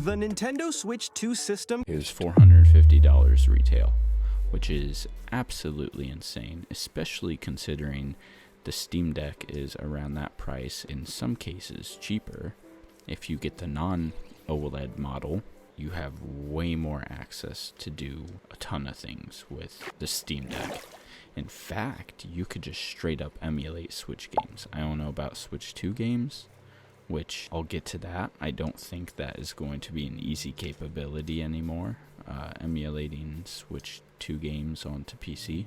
The Nintendo Switch 2 system is $450 retail, which is absolutely insane, especially considering the Steam Deck is around that price, in some cases cheaper. If you get the non-OLED model, you have way more access to do a ton of things with the Steam Deck. In fact, you could just straight up emulate Switch games. I don't know about Switch 2 games, which I'll get to that. I don't think that is going to be an easy capability anymore, emulating Switch 2 games onto PC,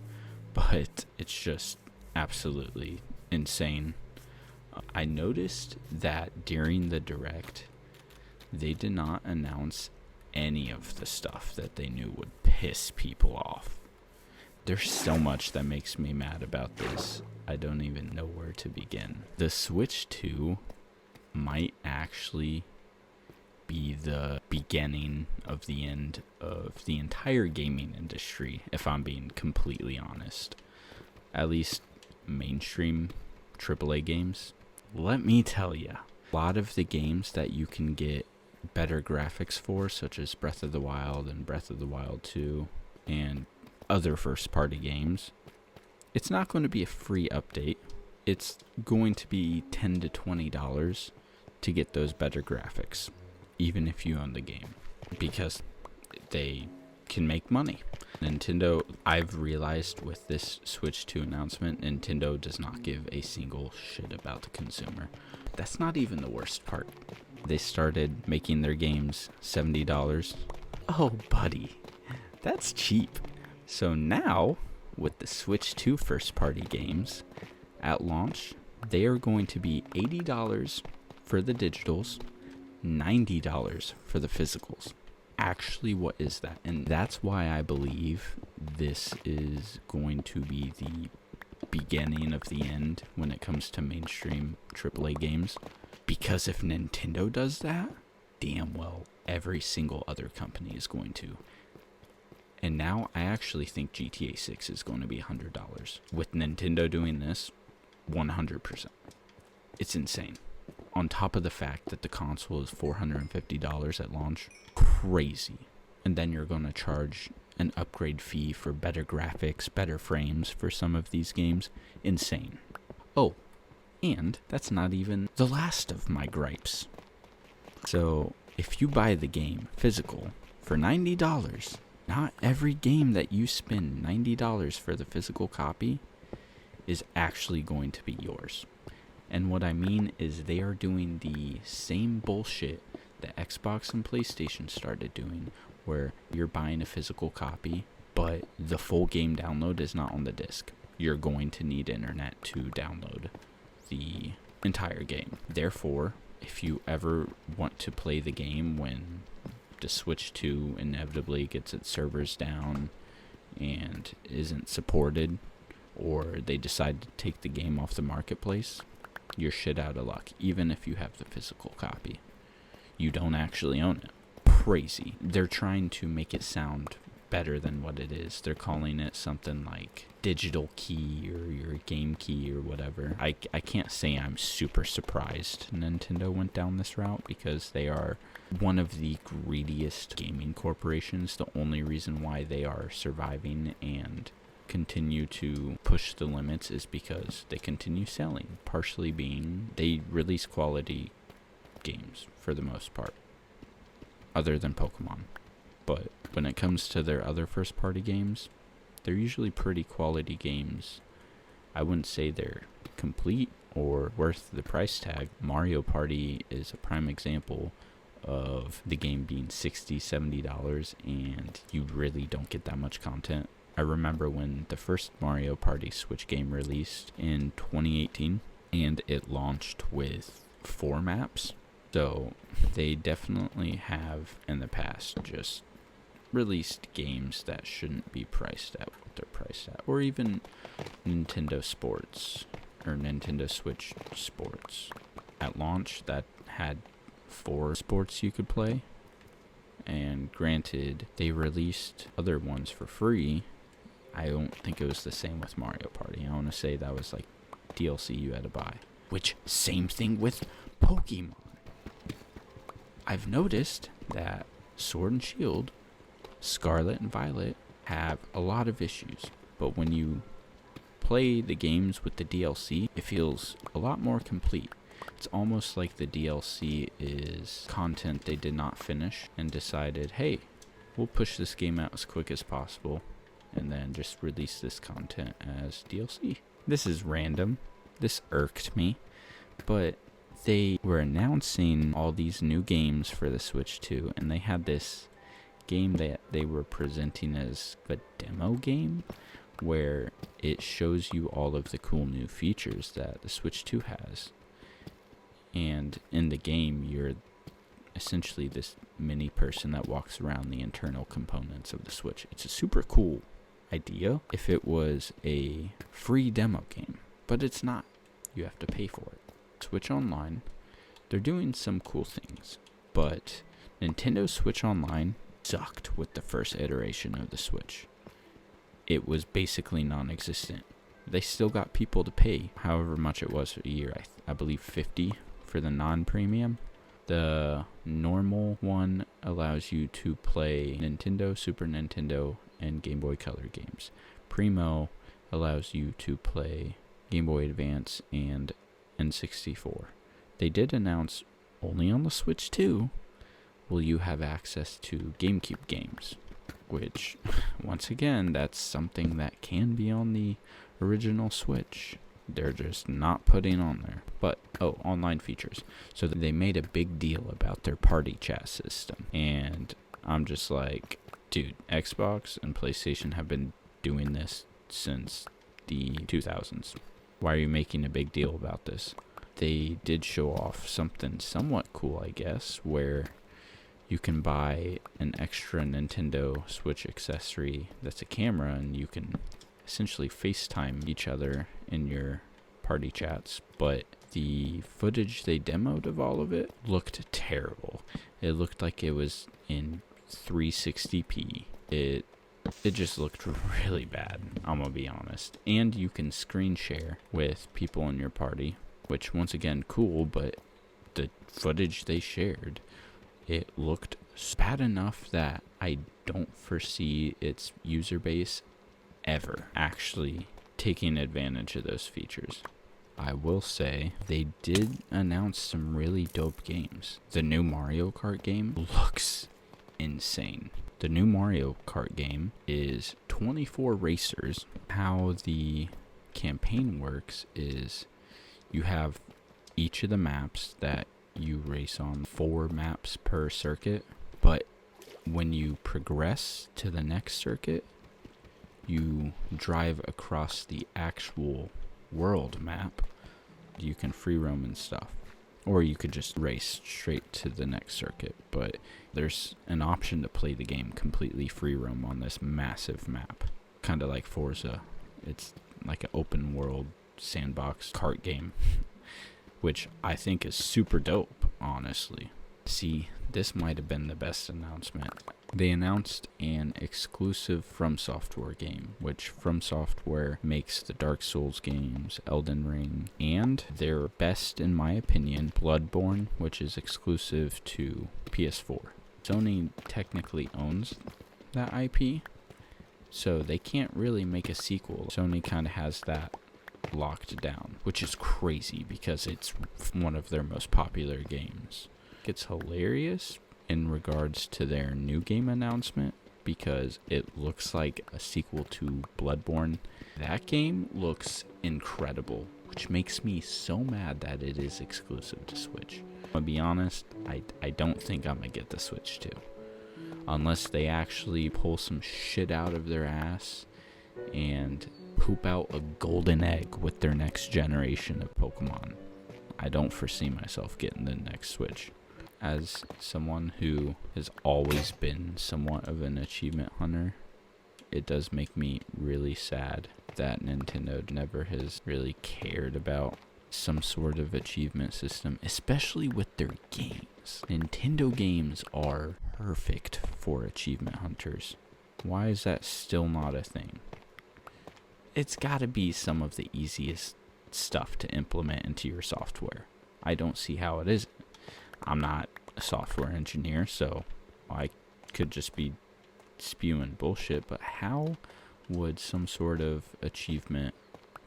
but it's just absolutely insane. I noticed that during the Direct, they did not announce any of the stuff that they knew would piss people off. There's so much that makes me mad about this. I don't even know where to begin. The Switch 2 might actually be the beginning of the end of the entire gaming industry, if I'm being completely honest. At least mainstream AAA games. Let me tell you, a lot of the games that you can get better graphics for, such as Breath of the Wild and Breath of the Wild 2 and other first-party games, it's not going to be a free update. It's going to be $10 to $20 to get those better graphics, even if you own the game, because they can make money. Nintendo, I've realized with this Switch 2 announcement, Nintendo does not give a single shit about the consumer. That's not even the worst part. They started making their games $70. Oh, buddy, that's cheap. So now, with the Switch 2 first-party games, at launch, they are going to be $80 for the digitals, $90 for the physicals. Actually, what is that? And that's why I believe this is going to be the beginning of the end when it comes to mainstream AAA games. Because if Nintendo does that, damn well, every single other company is going to. And now I actually think GTA 6 is going to be $100. With Nintendo doing this, 100%. It's insane. On top of the fact that the console is $450 at launch, crazy. And then you're going to charge an upgrade fee for better graphics, better frames for some of these games. Insane. Oh, and that's not even the last of my gripes. So, if you buy the game physical for $90, not every game that you spend $90 for the physical copy is actually going to be yours. And what I mean is they are doing the same bullshit that Xbox and PlayStation started doing, where you're buying a physical copy, but the full game download is not on the disc. You're going to need internet to download the entire game. Therefore, if you ever want to play the game when the Switch 2 inevitably gets its servers down and isn't supported, or they decide to take the game off the marketplace, you're shit out of luck, even if you have the physical copy. You don't actually own it. Crazy. They're trying to make it sound better than what it is. They're calling it something like digital key or your game key or whatever. I can't say I'm super surprised Nintendo went down this route, because they are one of the greediest gaming corporations. The only reason why they are surviving and continue to push the limits is because they continue selling, partially being they release quality games for the most part, other than Pokemon. But when it comes to their other first-party games, they're usually pretty quality games. I wouldn't say they're complete or worth the price tag. Mario Party is a prime example of the game being $60, $70, and you really don't get that much content. I remember when the first Mario Party Switch game released in 2018, and it launched with 4 maps. So they definitely have in the past just released games that shouldn't be priced at what they're priced at. Or even Nintendo Sports or Nintendo Switch Sports. At launch, that had 4 sports you could play. And granted, they released other ones for free. I don't think it was the same with Mario Party. I want to say that was like DLC you had to buy. Which, same thing with Pokemon. I've noticed that Sword and Shield, Scarlet and Violet have a lot of issues, but when you play the games with the DLC, it feels a lot more complete. It's almost like the DLC is content they did not finish and decided, hey, we'll push this game out as quick as possible and then just release this content as DLC. This is random. This irked me, but they were announcing all these new games for the Switch 2, and they had this game that they were presenting as a demo game where it shows you all of the cool new features that the Switch 2 has. And in the game, you're essentially this mini person that walks around the internal components of the Switch. It's a super cool idea if it was a free demo game, but it's not. You have to pay for it. Switch Online, they're doing some cool things, but Nintendo Switch Online sucked with the first iteration of the Switch. It was basically non-existent. They still got people to pay however much it was a year. I believe $50 for the non-premium. The normal one allows you to play Nintendo, Super Nintendo, and Game Boy Color games. Primo allows you to play Game Boy Advance and N64. They did announce only on the Switch 2 will you have access to GameCube games, which, once again, that's something that can be on the original Switch. They're just not putting on there. But, online features. So they made a big deal about their party chat system. And I'm just like, dude, Xbox and PlayStation have been doing this since the 2000s. Why are you making a big deal about this? They did show off something somewhat cool, I guess, where you can buy an extra Nintendo Switch accessory that's a camera, and you can essentially FaceTime each other in your party chats. But the footage they demoed of all of it looked terrible. It looked like it was in 360p. It just looked really bad, I'm gonna be honest. And you can screen share with people in your party, which, once again, cool, but the footage they shared, it looked bad enough that I don't foresee its user base ever actually taking advantage of those features. I will say they did announce some really dope games. The new Mario Kart game looks insane. The new Mario Kart game is 24 racers. How the campaign works is you have each of the maps that you race on, 4 maps per circuit, but when you progress to the next circuit, you drive across the actual world map. You can free roam and stuff, or you could just race straight to the next circuit, but there's an option to play the game completely free roam on this massive map, kind of like Forza. It's like an open world sandbox kart game, which I think is super dope, honestly. See, this might have been the best announcement. They announced an exclusive From Software game, which From Software makes the Dark Souls games, Elden Ring, and their best, in my opinion, Bloodborne, which is exclusive to PS4. Sony technically owns that IP, so they can't really make a sequel. Sony kind of has that locked down, which is crazy because it's one of their most popular games. It's hilarious in regards to their new game announcement because it looks like a sequel to Bloodborne. That game looks incredible, which makes me so mad that it is exclusive to Switch. I'll be honest, I don't think I'm gonna get the Switch 2 unless they actually pull some shit out of their ass and poop out a golden egg with their next generation of Pokemon. I don't foresee myself getting the next Switch. As someone who has always been somewhat of an achievement hunter, it does make me really sad that Nintendo never has really cared about some sort of achievement system, especially with their games. Nintendo games are perfect for achievement hunters. Why is that still not a thing? It's gotta be some of the easiest stuff to implement into your software. I don't see how it isn't. I'm not a software engineer, so I could just be spewing bullshit, but how would some sort of achievement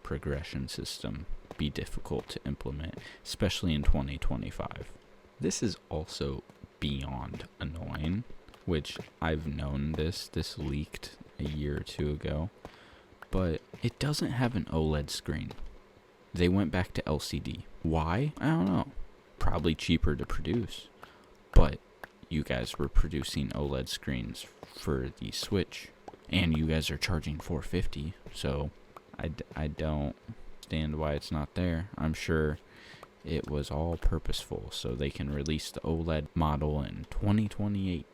progression system be difficult to implement, especially in 2025? This is also beyond annoying, which I've known this leaked a year or two ago, but it doesn't have an OLED screen. They went back to LCD. Why? I don't know. Probably cheaper to produce, but you guys were producing OLED screens for the Switch, and you guys are charging $450, so I don't understand why it's not there. I'm sure it was all purposeful, so they can release the OLED model in 2028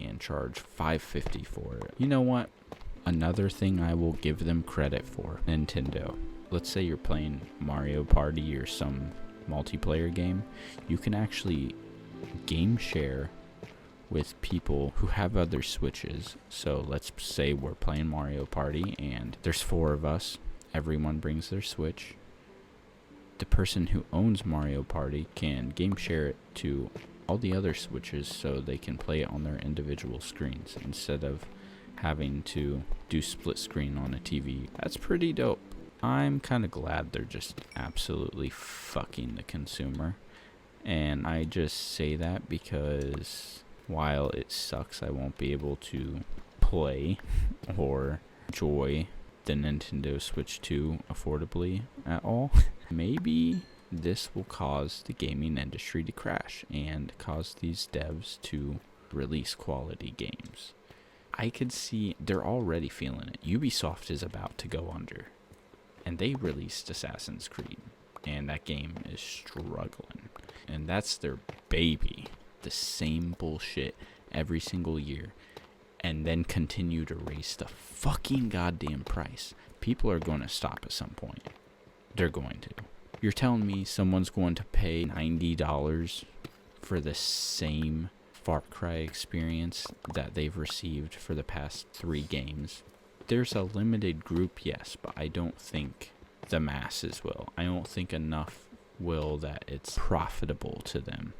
and charge $550 for it. You know what? Another thing I will give them credit for, Nintendo. Let's say you're playing Mario Party or some multiplayer game. You can actually game share with people who have other Switches. So let's say we're playing Mario Party and there's 4 of us. Everyone brings their Switch. The person who owns Mario Party can game share it to all the other Switches so they can play it on their individual screens instead of having to do split screen on a TV. That's pretty dope. I'm kind of glad they're just absolutely fucking the consumer. And I just say that because while it sucks I won't be able to play or enjoy the Nintendo Switch 2 affordably at all, maybe this will cause the gaming industry to crash and cause these devs to release quality games. I could see they're already feeling it. Ubisoft is about to go under, and they released Assassin's Creed, and that game is struggling, and that's their baby. The same bullshit every single year, and then continue to raise the fucking goddamn price. People are going to stop at some point. They're going to. You're telling me someone's going to pay $90 for the same Far Cry experience that they've received for the past 3 games? There's a limited group, yes, but I don't think the masses will. I don't think enough will that it's profitable to them